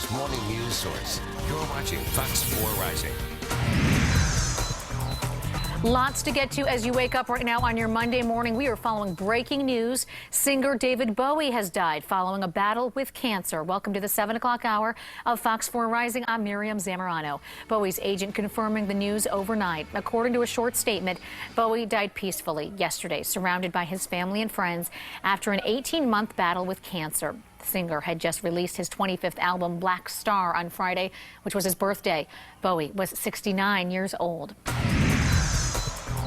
Chicago's morning news source. You're watching Fox 4 Rising. Lots to get to as you wake up right now on your Monday morning. We are following breaking news. Singer David Bowie has died following a battle with cancer. Welcome to the 7 o'clock hour of Fox 4 Rising. I'm Miriam Zamorano. Bowie's agent confirming the news overnight. According to a short statement, Bowie died peacefully yesterday, surrounded by his family and friends after an 18-month battle with cancer. The singer had just released his 25th album, Black Star, on Friday, which was his birthday. Bowie was 69 years old.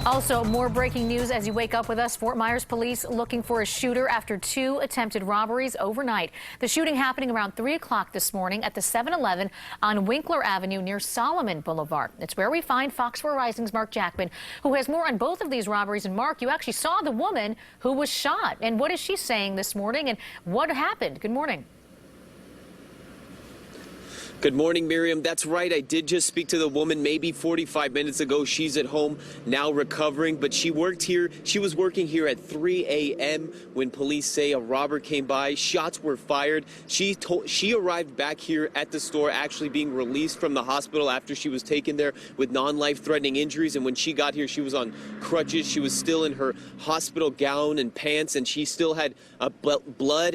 Also, more breaking news as you wake up with us. Fort Myers police looking for a shooter after 2 attempted robberies overnight. The shooting happening around 3 o'clock this morning at the 7-Eleven on Winkler Avenue near Solomon Boulevard. It's where we find Fox 4 Rising's Mark Jackman, who has more on both of these robberies. And Mark, you actually saw the woman who was shot. And what is she saying this morning and what happened? Good morning. Good morning, Miriam. That's right. I did just speak to the woman maybe 45 minutes ago. She's at home now recovering, but she worked here. She was working here at 3 a.m. when police say a robber came by. Shots were fired. She arrived back here at the store, actually being released from the hospital after she was taken there with non-life-threatening injuries. And when she got here, she was on crutches. She was still in her hospital gown and pants, and she still had blood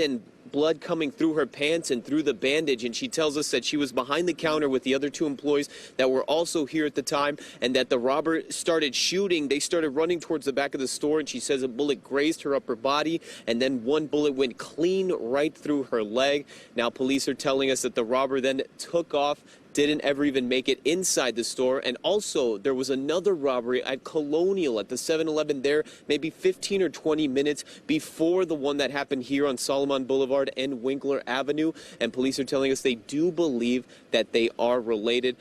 coming through her pants and through the bandage. And she tells us that she was behind the counter with the other 2 employees that were also here at the time, and that the robber started shooting. They started running towards the back of the store, and she says a bullet grazed her upper body, and then one bullet went clean right through her leg. Now police are telling us that the robber then took off, didn't ever even make it inside the store. And also there was another robbery at Colonial at the 7-Eleven there, maybe 15 or 20 minutes before the one that happened here on Solomon Boulevard and Winkler Avenue. And police are telling us they do believe that they are related.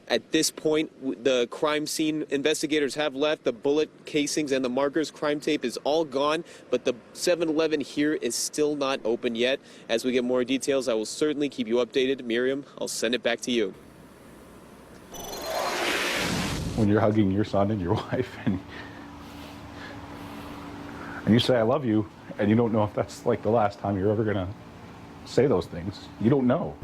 At this point, the crime scene investigators have left. The bullet casings and the markers, crime tape is all gone, but the 7-Eleven here is still not open yet. As we get more details, I will certainly keep you updated. Miriam, I'll send it back to you. When you're hugging your son and your wife and you say, I love you, and you don't know if that's like the last time you're ever going to say those things. You don't know.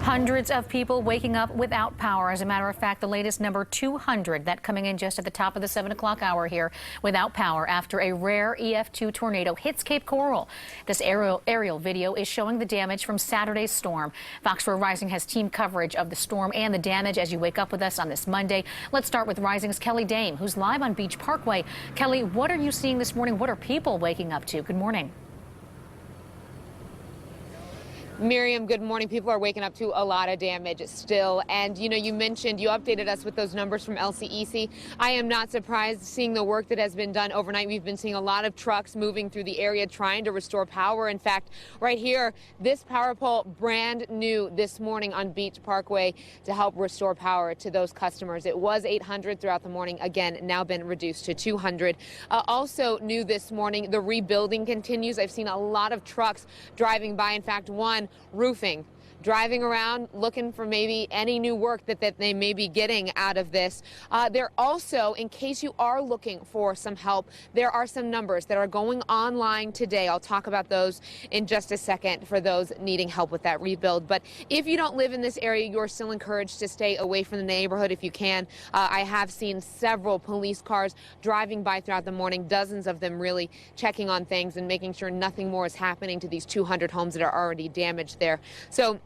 Hundreds of people waking up without power. As a matter of fact, the latest number 200, that coming in just at the top of the 7 o'clock hour here, without power after a rare EF2 tornado hits Cape Coral. This aerial video is showing the damage from Saturday's storm. Fox 4 Rising has team coverage of the storm and the damage as you wake up with us on this Monday. Let's start with Rising's Kelly Dame, who's live on Beach Parkway. Kelly, what are you seeing this morning? What are people waking up to? Good morning. Miriam, good morning. People are waking up to a lot of damage still. And, you know, you updated us with those numbers from LCEC. I am not surprised seeing the work that has been done overnight. We've been seeing a lot of trucks moving through the area trying to restore power. In fact, right here, this power pole brand new this morning on Beach Parkway to help restore power to those customers. It was 800 throughout the morning. Again, now been reduced to 200. Also new this morning, the rebuilding continues. I've seen a lot of trucks driving by. In fact, one roofing, driving around looking for maybe any new work that they may be getting out of this. They're also, in case you are looking for some help, there are some numbers that are going online today. I'll talk about those in just a second for those needing help with that rebuild. But if you don't live in this area, you're still encouraged to stay away from the neighborhood if you can. I have seen several police cars driving by throughout the morning, dozens of them really checking on things and making sure nothing more is happening to these 200 homes that are already damaged there. So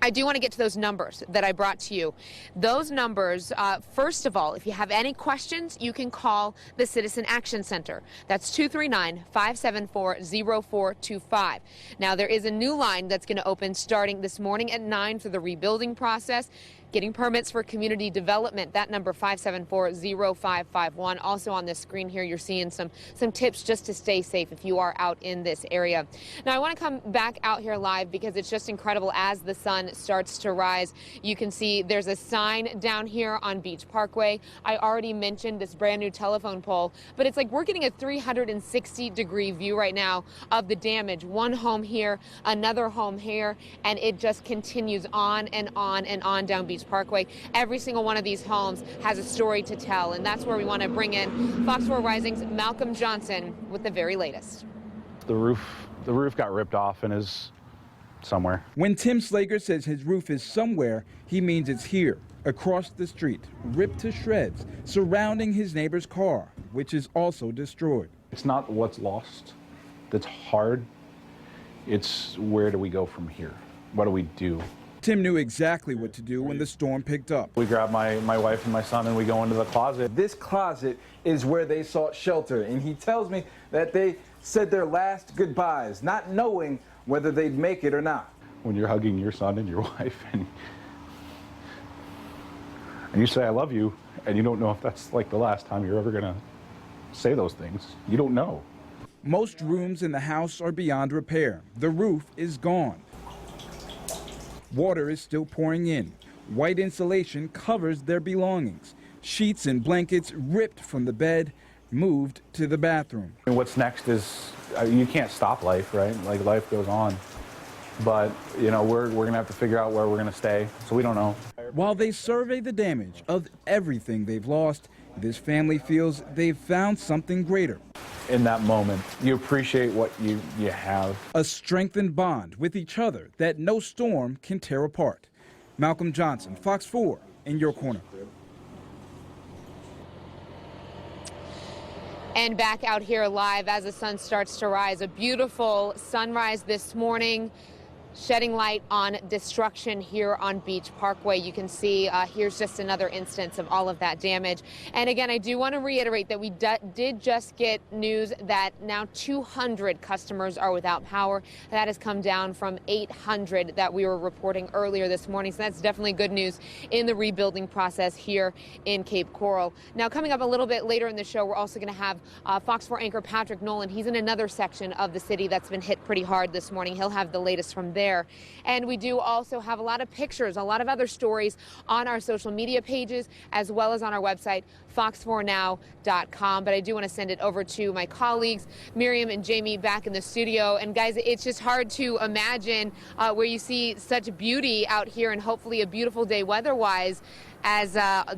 I do want to get to those numbers that I brought to you. Those numbers, first of all, if you have any questions, you can call the Citizen Action Center. That's 239-574-0425. Now, there is a new line that's going to open starting this morning at 9 for the rebuilding process. Getting permits for community development, that number 574-0551. Also on this screen here, you're seeing some tips just to stay safe if you are out in this area. Now, I want to come back out here live because it's just incredible as the sun starts to rise. You can see there's a sign down here on Beach Parkway. I already mentioned this brand new telephone pole, but it's like we're getting a 360-degree view right now of the damage. One home here, another home here, and it just continues on and on and on down Beach Parkway. Every single one of these homes has a story to tell, and that's where we want to bring in Fox 4 Rising's Malcolm Johnson with the very latest. The roof got ripped off and is somewhere. When Tim Slager says his roof is somewhere, he means it's here, across the street, ripped to shreds, surrounding his neighbor's car, which is also destroyed. It's not what's lost that's hard. It's where do we go from here? What do we do? Tim knew exactly what to do when the storm picked up. We grab my wife and my son and we go into the closet. This closet is where they sought shelter, and he tells me that they said their last goodbyes, not knowing whether they'd make it or not. When you're hugging your son and your wife and you say, I love you, and you don't know if that's like the last time you're ever gonna say those things. You don't know. Most rooms in the house are beyond repair. The roof is gone. Water is still pouring in. White insulation covers their belongings. Sheets and blankets ripped from the bed, moved to the bathroom. And what's next is, you can't stop life, right? Like, life goes on. But, you know, we're going to have to figure out where we're going to stay, so we don't know. While they survey the damage of everything they've lost, this family feels they've found something greater. In that moment, you appreciate what you have. A strengthened bond with each other that no storm can tear apart. Malcolm Johnson, Fox 4, in your corner. And back out here live as the sun starts to rise. A beautiful sunrise this morning, shedding light on destruction here on Beach Parkway. You can see here's just another instance of all of that damage. And again, I do want to reiterate that we did just get news that now 200 customers are without power. That has come down from 800 that we were reporting earlier this morning. So that's definitely good news in the rebuilding process here in Cape Coral. Now, coming up a little bit later in the show, we're also going to have Fox 4 anchor Patrick Nolan. He's in another section of the city that's been hit pretty hard this morning. He'll have the latest from there. And we do also have a lot of pictures, a lot of other stories on our social media pages, as well as on our website, fox4now.com. But I do want to send it over to my colleagues, Miriam and Jamie, back in the studio. And guys, it's just hard to imagine where you see such beauty out here and hopefully a beautiful day weather-wise, as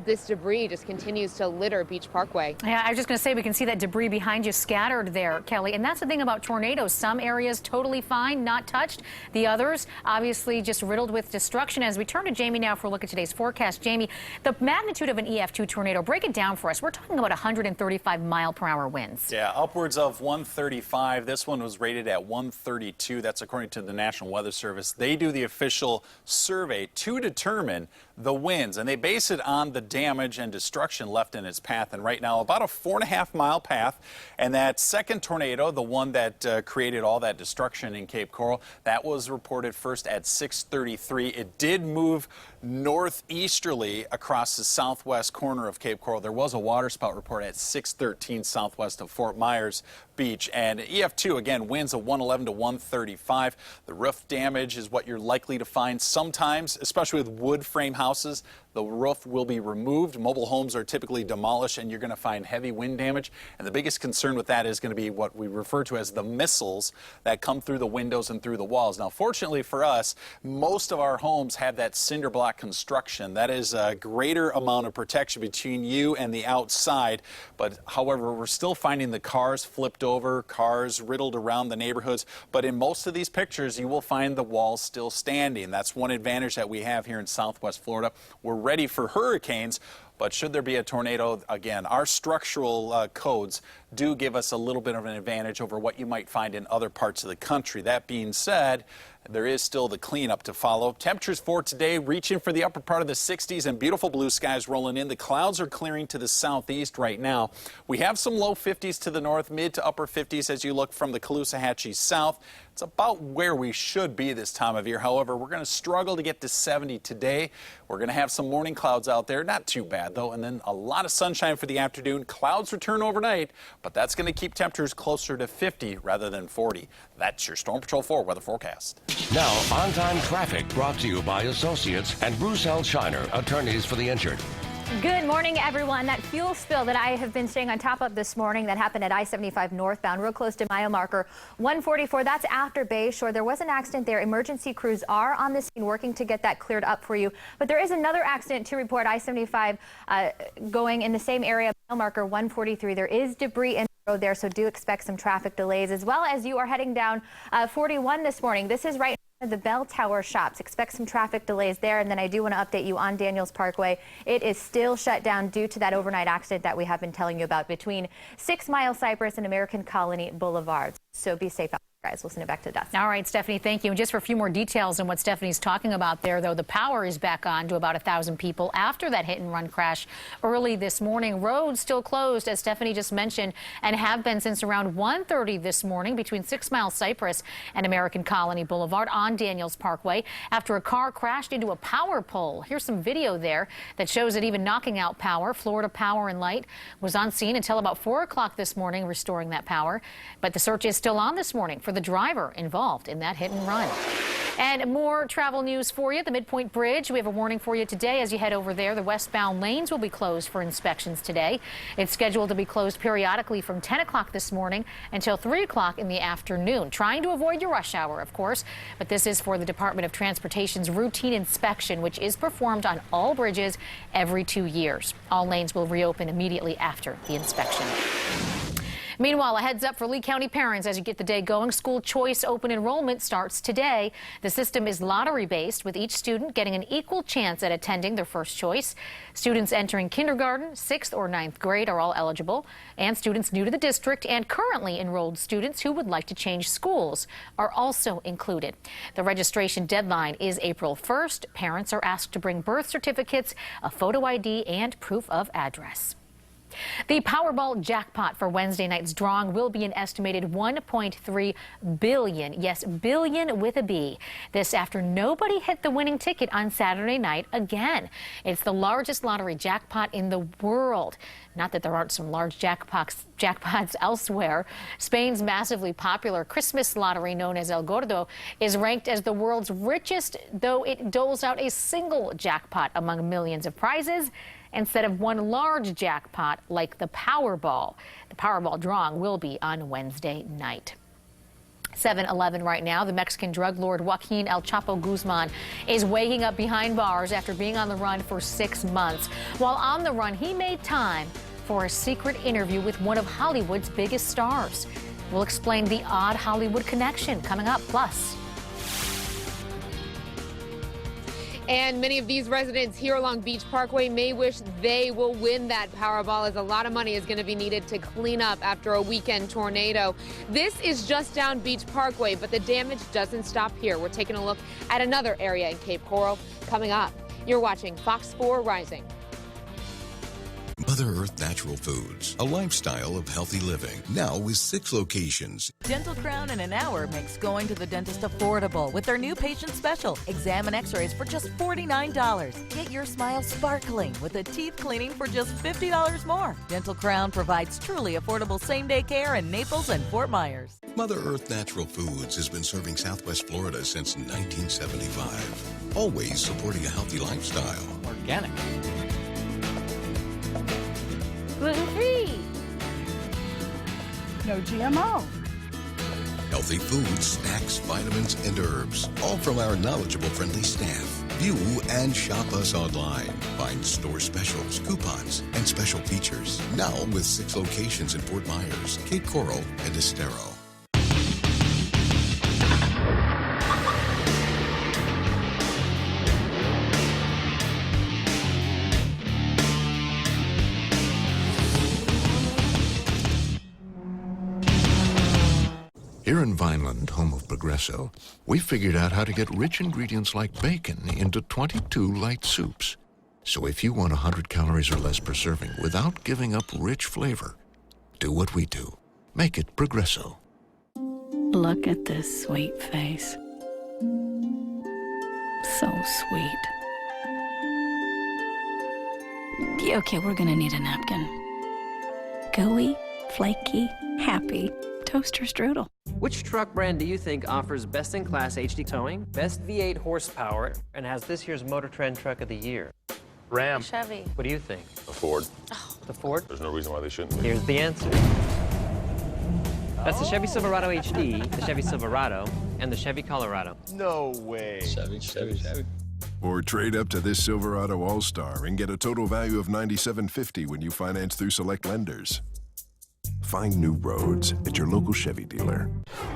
this debris just continues to litter Beach Parkway. Yeah, I was just going to say, we can see that debris behind you scattered there, Kelly. And that's the thing about tornadoes. Some areas totally fine, not touched. The others, obviously, just riddled with destruction. As we turn to Jamie now for a look at today's forecast. Jamie, the magnitude of an EF2 tornado, break it down for us. We're talking about 135 mile-per-hour winds. Yeah, upwards of 135. This one was rated at 132. That's according to the National Weather Service. They do the official survey to determine the winds, and they base it on the damage and destruction left in its path. And right now, about a 4.5-mile path. And that second tornado, the one that created all that destruction in Cape Coral, that was reported first at 6:33. It did move northeasterly across the southwest corner of Cape Coral. There was a waterspout report at 6:13 southwest of Fort Myers Beach. And EF2, again, winds of 111 to 135. The roof damage is what you're likely to find sometimes, especially with wood frame houses. The roof will be removed. Mobile homes are typically demolished, and you're going to find heavy wind damage. And the biggest concern with that is going to be what we refer to as the missiles that come through the windows and through the walls. Now, fortunately for us, most of our homes have that cinder block construction. That is a greater amount of protection between you and the outside. But however, we're still finding the cars flipped over, cars riddled around the neighborhoods. But in most of these pictures, you will find the walls still standing. That's one advantage that we have here in Southwest Florida. We're ready for hurricanes, but should there be a tornado, again, our structural codes do give us a little bit of an advantage over what you might find in other parts of the country. That being said, there is still the cleanup to follow. Temperatures for today reaching for the upper part of the 60s and beautiful blue skies rolling in. The clouds are clearing to the southeast right now. We have some low 50s to the north, mid to upper 50s as you look from the Caloosahatchee south. It's about where we should be this time of year. However, we're going to struggle to get to 70 today. We're going to have some morning clouds out there. Not too bad, though. And then a lot of sunshine for the afternoon. Clouds return overnight, but that's going to keep temperatures closer to 50 rather than 40. That's your Storm Patrol 4 weather forecast. Now, on-time traffic brought to you by Associates and Bruce L. Shiner, attorneys for the injured. Good morning, everyone. That fuel spill that I have been staying on top of this morning that happened at I-75 northbound, real close to mile marker 144. That's after Bay Shore. There was an accident there. Emergency crews are on the scene working to get that cleared up for you. But there is another accident to report. I-75 going in the same area, mile marker 143. There is debris in the road there, so do expect some traffic delays, as well as you are heading down 41 this morning. This is right The bell tower shops. Expect some traffic delays there. And then I do want to update you on Daniels Parkway. It is still shut down due to that overnight accident that we have been telling you about between 6 Mile Cypress and American Colony Boulevard. So be safe out there, guys. We'll send it back to the desk. All right, Stephanie, thank you. And just for a few more details on what Stephanie's talking about there, though, the power is back on to about 1,000 people after that hit-and-run crash early this morning. Roads still closed, as Stephanie just mentioned, and have been since around 1:30 this morning between 6 Mile Cypress and American Colony Boulevard on Daniels Parkway after a car crashed into a power pole. Here's some video there that shows it even knocking out power. Florida Power and Light was on scene until about 4 o'clock this morning, restoring that power. But the search is still on this morning for the driver involved in that hit and run. And more travel news for you. The Midpoint Bridge, we have a warning for you today as you head over there. The westbound lanes will be closed for inspections today. It's scheduled to be closed periodically from 10 o'clock this morning until 3 o'clock in the afternoon. Trying to avoid your rush hour, of course, but this is for the Department of Transportation's routine inspection, which is performed on all bridges every 2 years. All lanes will reopen immediately after the inspection. Meanwhile, a heads up for Lee County parents as you get the day going. School choice open enrollment starts today. The system is lottery based, with each student getting an equal chance at attending their first choice. Students entering kindergarten, 6th or 9th grade are all eligible, and students new to the district and currently enrolled students who would like to change schools are also included. The registration deadline is April 1st. Parents are asked to bring birth certificates, a photo ID, and proof of address. The Powerball jackpot for Wednesday night's drawing will be an estimated $1.3 billion. Yes, billion with a B. This after nobody hit the winning ticket on Saturday night again. It's the largest lottery jackpot in the world. Not that there aren't some large jackpots elsewhere. Spain's massively popular Christmas lottery, known as El Gordo, is ranked as the world's richest, though it doles out a single jackpot among millions of prizes instead of one large jackpot like the Powerball. The Powerball drawing will be on Wednesday night. 7:11 right now. The Mexican drug lord Joaquin El Chapo Guzman is waking up behind bars after being on the run for 6 months. While on the run, he made time for a secret interview with one of Hollywood's biggest stars. We'll explain the odd Hollywood connection coming up. Plus, and many of these residents here along Beach Parkway may wish they will win that Powerball, as a lot of money is going to be needed to clean up after a weekend tornado. This is just down Beach Parkway, but the damage doesn't stop here. We're taking a look at another area in Cape Coral coming up. You're watching Fox 4 Rising. Mother Earth Natural Foods, a lifestyle of healthy living, now with 6 locations. Dental Crown in an hour makes going to the dentist affordable with their new patient special. Exam and x-rays for just $49. Get your smile sparkling with a teeth cleaning for just $50 more. Dental Crown provides truly affordable same-day care in Naples and Fort Myers. Mother Earth Natural Foods has been serving Southwest Florida since 1975, always supporting a healthy lifestyle. Organic. Gluten-free. No GMO. Healthy foods, snacks, vitamins, and herbs, all from our knowledgeable, friendly staff. View and shop us online. Find store specials, coupons, and special features. Now with 6 locations in Fort Myers, Cape Coral, and Estero. Here in Vineland, home of Progresso, we figured out how to get rich ingredients like bacon into 22 light soups. So if you want 100 calories or less per serving without giving up rich flavor, do what we do. Make it Progresso. Look at this sweet face. So sweet. Okay, we're gonna need a napkin. Gooey, flaky, happy. Toaster strudel. Which truck brand do you think offers best-in-class HD towing, best V8 horsepower, and has this year's Motor Trend Truck of the Year? Ram. Chevy. What do you think? A Ford. Oh. The Ford? There's no reason why they shouldn't be. Here's the answer. That's the Chevy Silverado HD, the Chevy Silverado, and the Chevy Colorado. No way. Chevy. Or trade up to this Silverado All-Star and get a total value of $97.50 when you finance through select lenders. Find new roads at your local Chevy dealer.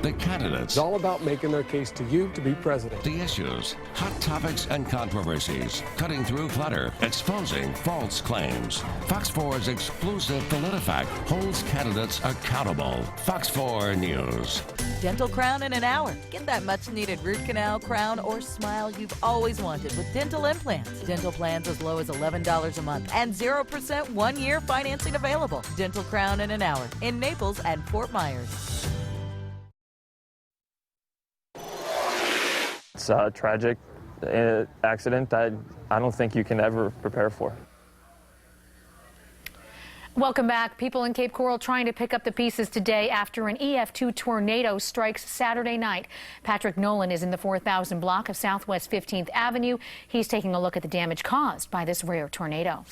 The candidates. It's all about making their case to you to be president. The issues, hot topics, and controversies. Cutting through clutter, exposing false claims. Fox 4's exclusive PolitiFact holds candidates accountable. Fox 4 News. Dental crown in an hour. Get that much-needed root canal, crown, or smile you've always wanted with dental implants. Dental plans as low as $11 a month and 0% 1-year financing available. Dental crown in an hour in Naples and Fort Myers. It's a tragic accident that I don't think you can ever prepare for. Welcome back. People in Cape Coral trying to pick up the pieces today after an EF2 tornado strikes Saturday night. Patrick Nolan is in the 4000 block of Southwest 15th Avenue. He's taking a look at the damage caused by this rare tornado.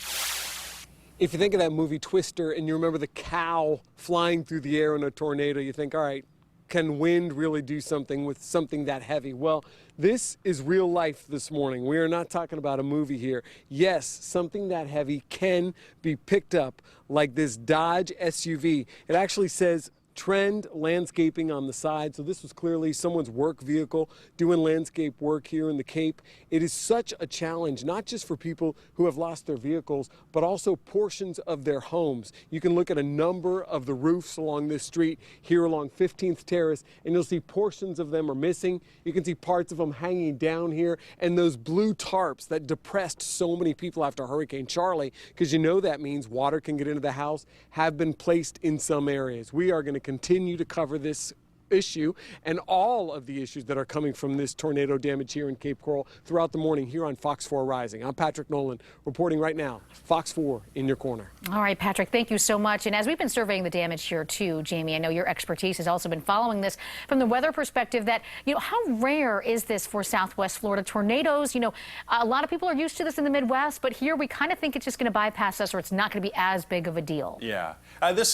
If you think of that movie Twister and you remember the cow flying through the air in a tornado, you think, all right, can wind really do something with something that heavy? Well, this is real life this morning. We are not talking about a movie here. Yes, something that heavy can be picked up like this Dodge SUV. It actually says Trend Landscaping on the side. So this was clearly someone's work vehicle doing landscape work here in the Cape. It is such a challenge, not just for people who have lost their vehicles, but also portions of their homes. You can look at a number of the roofs along this street here along 15th Terrace, and you'll see portions of them are missing. You can see parts of them hanging down here, and those blue tarps that depressed so many people after Hurricane Charlie, because you know that means water can get into the house, have been placed in some areas. We are going to continue to cover this issue and all of the issues that are coming from this tornado damage here in Cape Coral throughout the morning here on Fox 4 Rising. I'm Patrick Nolan reporting right now. Fox 4 in your corner. All right, Patrick, thank you so much. And as we've been surveying the damage here too, Jamie, I know your expertise has also been following this from the weather perspective that, how rare is this for Southwest Florida? Tornadoes, a lot of people are used to this in the Midwest, but here we kind of think it's just going to bypass us or it's not going to be as big of a deal. Yeah, this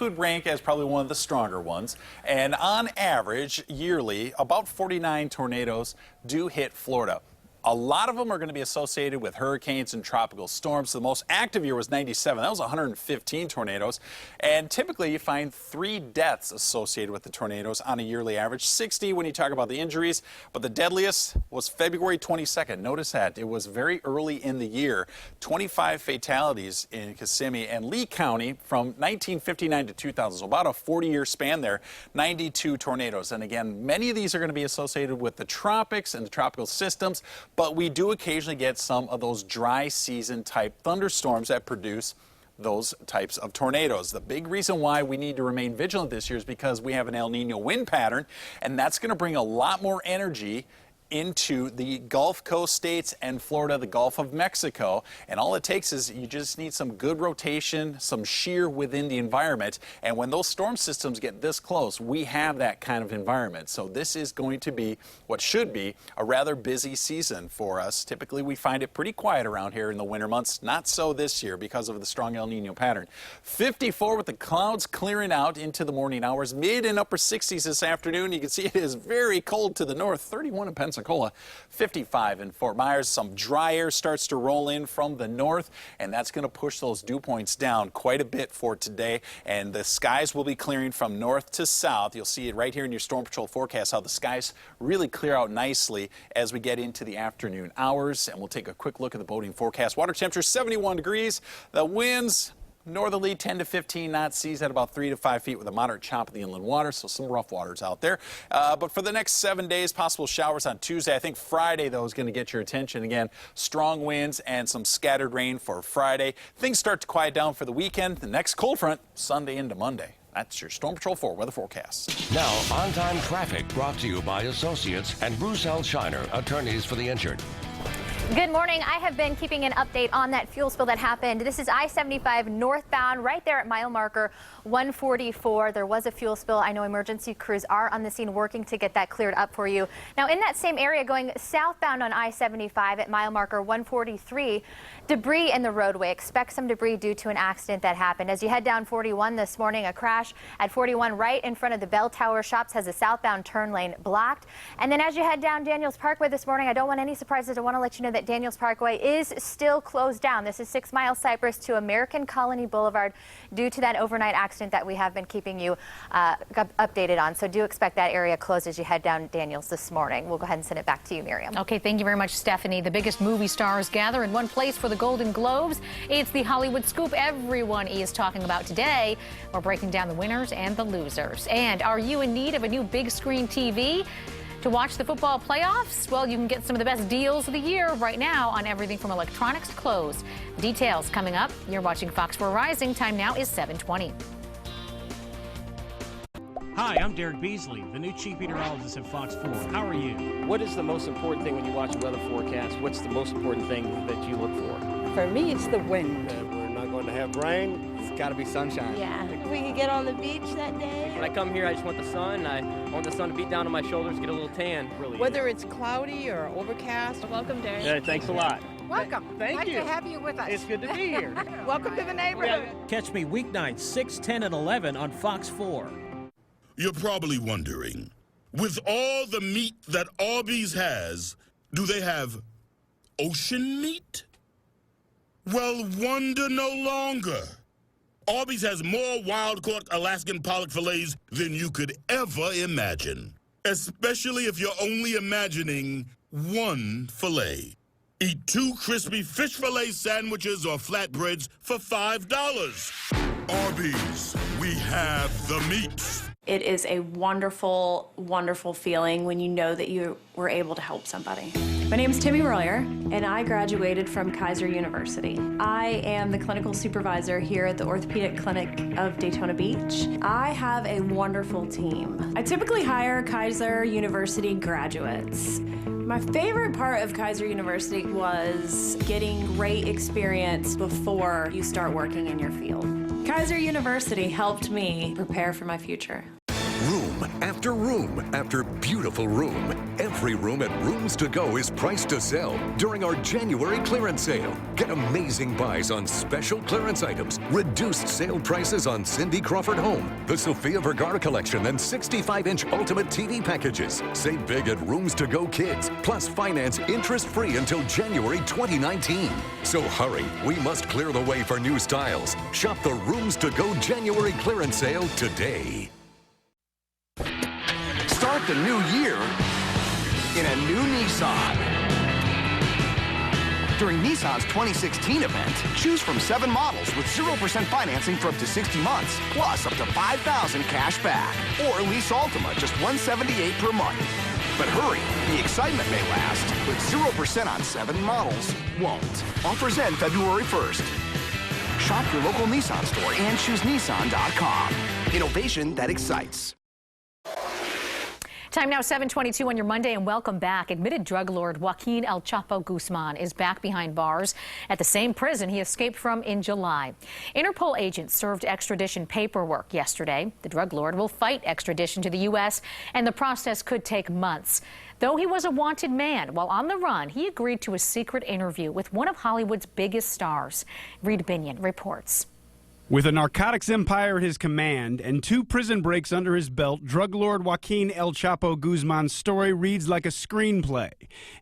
would rank as probably one of the stronger ones. And on average, yearly, about 49 tornadoes do hit Florida. A lot of them are going to be associated with hurricanes and tropical storms. The most active year was 97. That was 115 tornadoes. And typically you find 3 deaths associated with the tornadoes on a yearly average, 60 when you talk about the injuries. But the deadliest was February 22nd. Notice that. It was very early in the year. 25 fatalities in Kissimmee and Lee County from 1959 to 2000. So about a 40-year span there, 92 tornadoes. And again, many of these are going to be associated with the tropics and the tropical systems. But we do occasionally get some of those dry season type thunderstorms that produce those types of tornadoes. The big reason why we need to remain vigilant this year is because we have an El Nino wind pattern, and that's going to bring a lot more energy into the Gulf Coast states and Florida, the Gulf of Mexico. And all it takes is you just need some good rotation, some shear within the environment. And when those storm systems get this close, we have that kind of environment. So this is going to be what should be a rather busy season for us. Typically, we find it pretty quiet around here in the winter months. Not so this year because of the strong El Nino pattern. 54 with the clouds clearing out into the morning hours. Mid and upper 60s this afternoon. You can see it is very cold to the north. 31 in Pensacola. 55 in Fort Myers. Some dry air starts to roll in from the north, and that's going to push those dew points down quite a bit for today. And the skies will be clearing from north to south. You'll see it right here in your Storm Patrol forecast, how the skies really clear out nicely as we get into the afternoon hours. And we'll take a quick look at the boating forecast. Water temperature 71 degrees. The winds northerly 10 to 15 knots, seas at about 3 to 5 feet with a moderate chop of the inland water, so some rough waters out there. But for the next 7 days, possible showers on Tuesday. I think Friday, though, is going to get your attention. Again, strong winds and some scattered rain for Friday. Things start to quiet down for the weekend. The next cold front, Sunday into Monday. That's your Storm Patrol 4 weather forecast. Now, on-time traffic brought to you by Associates and Bruce L. Shiner, attorneys for the injured. Good morning. I have been keeping an update on that fuel spill that happened. This is I-75 northbound right there at mile marker 144. There was a fuel spill. I know emergency crews are on the scene working to get that cleared up for you. Now, in that same area going southbound on I-75 at mile marker 143, debris in the roadway. Expect some debris due to an accident that happened. As you head down 41 this morning, a crash at 41 right in front of the Bell Tower Shops has a southbound turn lane blocked. And then as you head down Daniels Parkway this morning, I don't want any surprises. I want to let you know that that Daniels Parkway is still closed down. This is 6 Mile Cypress to American Colony Boulevard due to that overnight accident that we have been keeping you updated on. So do expect that area closed as you head down Daniels this morning. We'll go ahead and send it back to you, Miriam. Okay, thank you very much, Stephanie. The biggest movie stars gather in one place for the Golden Globes. It's the Hollywood scoop everyone is talking about today. We're breaking down the winners and the losers. And are you in need of a new big screen TV to watch the football playoffs? Well, you can get some of the best deals of the year right now on everything from electronics to clothes. Details coming up. You're watching Fox 4 Rising. Time now is 7:20. Hi, I'm Derek Beasley, the new chief meteorologist at Fox 4. How are you? What is the most important thing when you watch a weather forecast? What's the most important thing that you look for? For me, it's the wind. We're not going to have rain. It's got to be sunshine. Yeah. We could get on the beach that day. When I come here, I just want the sun. I want the sun to beat down on my shoulders, get a little tan. Really. Whether it's cloudy or overcast. Welcome, Derek. Yeah, thanks a lot. Welcome. Thank you. Nice to have you with us. It's good to be here. Welcome to the neighborhood. Catch me weeknights 6, 10, and 11 on Fox 4. You're probably wondering, with all the meat that Arby's has, do they have ocean meat? Well, wonder no longer. Arby's has more wild-caught Alaskan pollock fillets than you could ever imagine, especially if you're only imagining one fillet. Eat 2 crispy fish fillet sandwiches or flatbreads for $5. Arby's, we have the meats. It is a wonderful, wonderful feeling when you know that you were able to help somebody. My name is Timmy Royer, and I graduated from Kaiser University. I am the clinical supervisor here at the Orthopedic Clinic of Daytona Beach. I have a wonderful team. I typically hire Kaiser University graduates. My favorite part of Kaiser University was getting great experience before you start working in your field. Kaiser University helped me prepare for my future. Room after beautiful room. Every room at Rooms To Go is priced to sell during our January clearance sale. Get amazing buys on special clearance items, reduced sale prices on Cindy Crawford Home, the Sofia Vergara collection, and 65-inch Ultimate TV packages. Save big at Rooms To Go Kids, plus finance interest-free until January 2019. So hurry, we must clear the way for new styles. Shop the Rooms To Go January clearance sale today. Start the new year in a new Nissan. During Nissan's 2016 event, choose from 7 models with 0% financing for up to 60 months, plus up to $5,000 cash back. Or lease Altima, just $178 per month. But hurry, the excitement may last, but 0% on 7 models won't. Offers end February 1st. Shop your local Nissan store and choose Nissan.com. Innovation that excites. Time now 7:22 on your Monday, and welcome back. Admitted drug lord Joaquin El Chapo Guzman is back behind bars at the same prison he escaped from in July. Interpol agents served extradition paperwork yesterday. The drug lord will fight extradition to the U.S., and the process could take months. Though he was a wanted man, while on the run, he agreed to a secret interview with one of Hollywood's biggest stars. Reed Binion reports. With a narcotics empire at his command and 2 prison breaks under his belt, drug lord Joaquin El Chapo Guzman's story reads like a screenplay.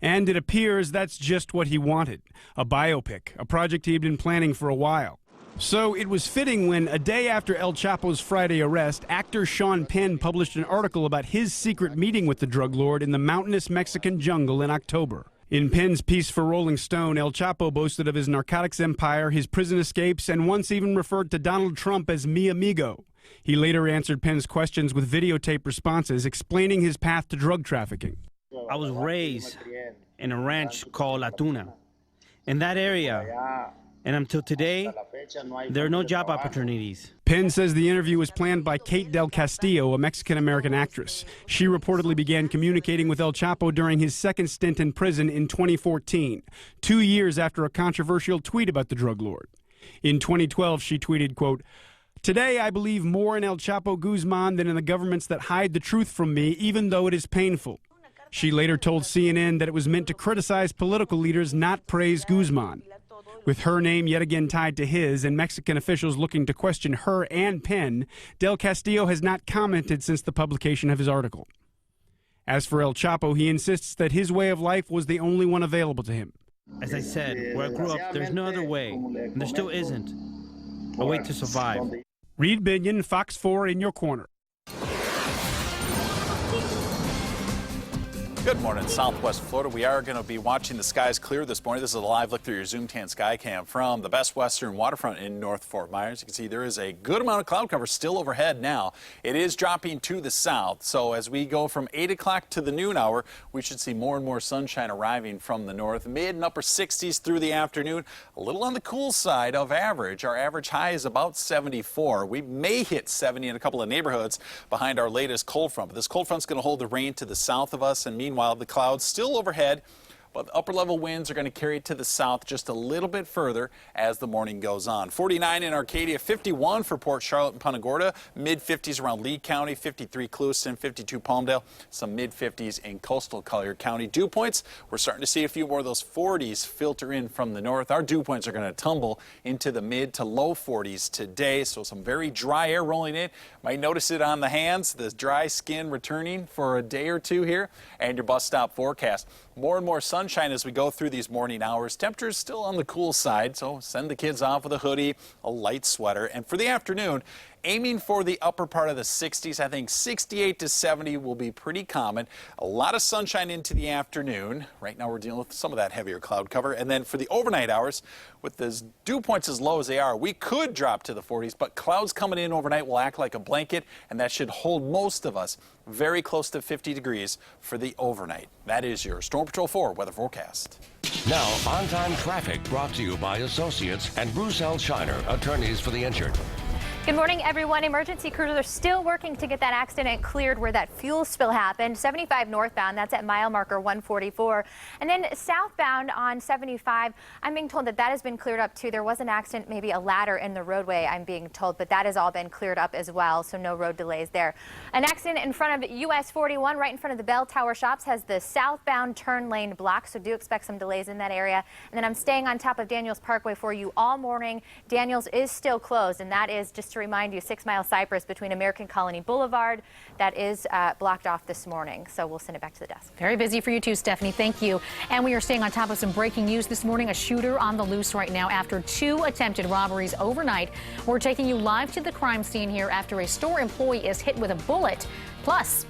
And it appears that's just what he wanted, a biopic, a project he'd been planning for a while. So it was fitting when, a day after El Chapo's Friday arrest, actor Sean Penn published an article about his secret meeting with the drug lord in the mountainous Mexican jungle in October. In Penn's piece for Rolling Stone, El Chapo boasted of his narcotics empire, his prison escapes, and once even referred to Donald Trump as mi amigo. He later answered Penn's questions with videotape responses explaining his path to drug trafficking. I was raised in a ranch called La Tuna. In that area, and until today, there are no job opportunities. Penn says the interview was planned by Kate Del Castillo, a Mexican-American actress. She reportedly began communicating with El Chapo during his second stint in prison in 2014, 2 years after a controversial tweet about the drug lord. In 2012, she tweeted, quote, "Today I believe more in El Chapo Guzman than in the governments that hide the truth from me, even though it is painful." She later told CNN that it was meant to criticize political leaders, not praise Guzman. With her name yet again tied to his and Mexican officials looking to question her and Penn, Del Castillo has not commented since the publication of his article. As for El Chapo, he insists that his way of life was the only one available to him. As I said, where I grew up, there's no other way, and there still isn't a way to survive. Reed Binion, Fox 4 in your corner. Good morning, Southwest Florida. We are going to be watching the skies clear this morning. This is a live look through your Zoom 10 sky cam from the Best Western waterfront in North Fort Myers. You can see there is a good amount of cloud cover still overhead now. It is dropping to the south. So as we go from 8 o'clock to the noon hour, we should see more and more sunshine arriving from the north. Mid and upper 60s through the afternoon. A little on the cool side of average. Our average high is about 74. We may hit 70 in a couple of neighborhoods behind our latest cold front. But this cold front's going to hold the rain to the south of us, and meanwhile, the clouds still overhead, but the upper level winds are going to carry it to the south just a little bit further as the morning goes on. 49 in Arcadia, 51 for Port Charlotte and Punta Gorda, mid-50s around Lee County, 53 Clewiston, 52 Palmdale, some mid-50s in coastal Collier County. Dew points, we're starting to see a few more of those 40s filter in from the north. Our dew points are going to tumble into the mid to low 40s today, so some very dry air rolling in. Might notice it on the hands, the dry skin returning for a day or two here, and your bus stop forecast. More and more sunshine as we go through these morning hours. Temperatures still on the cool side, so send the kids off with a hoodie, a light sweater. And for the afternoon, aiming for the upper part of the 60s. I think 68 to 70 will be pretty common. A lot of sunshine into the afternoon. Right now we're dealing with some of that heavier cloud cover. And then for the overnight hours, with the dew points as low as they are, we could drop to the 40s, but clouds coming in overnight will act like a blanket, and that should hold most of us very close to 50 degrees for the overnight. That is your Storm Patrol 4 weather forecast. Now, on-time traffic brought to you by Associates and Bruce L. Shiner, attorneys for the injured. Good morning, everyone. Emergency crews are still working to get that accident cleared where that fuel spill happened. 75 northbound, that's at mile marker 144. And then southbound on 75, I'm being told that that has been cleared up too. There was an accident, maybe a ladder in the roadway, I'm being told, but that has all been cleared up as well, so no road delays there. An accident in front of US 41, right in front of the Bell Tower Shops, has the southbound turn lane blocked, so do expect some delays in that area. And then I'm staying on top of Daniels Parkway for you all morning. Daniels is still closed, and that is, just to remind you, 6 Mile Cypress between American Colony Boulevard. That is blocked off this morning, so we'll send it back to the desk. Very busy for you too, Stephanie. Thank you. And we are staying on top of some breaking news this morning. A shooter on the loose right now after 2 attempted robberies overnight. We're taking you live to the crime scene here after a store employee is hit with a bullet. Plus,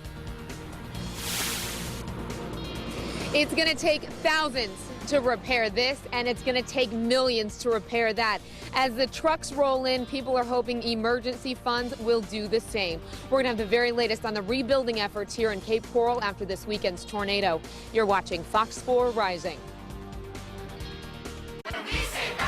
it's going to take thousands to repair this, and it's going to take millions to repair that. As the trucks roll in, people are hoping emergency funds will do the same. We're going to have the very latest on the rebuilding efforts here in Cape Coral after this weekend's tornado. You're watching Fox 4 Rising.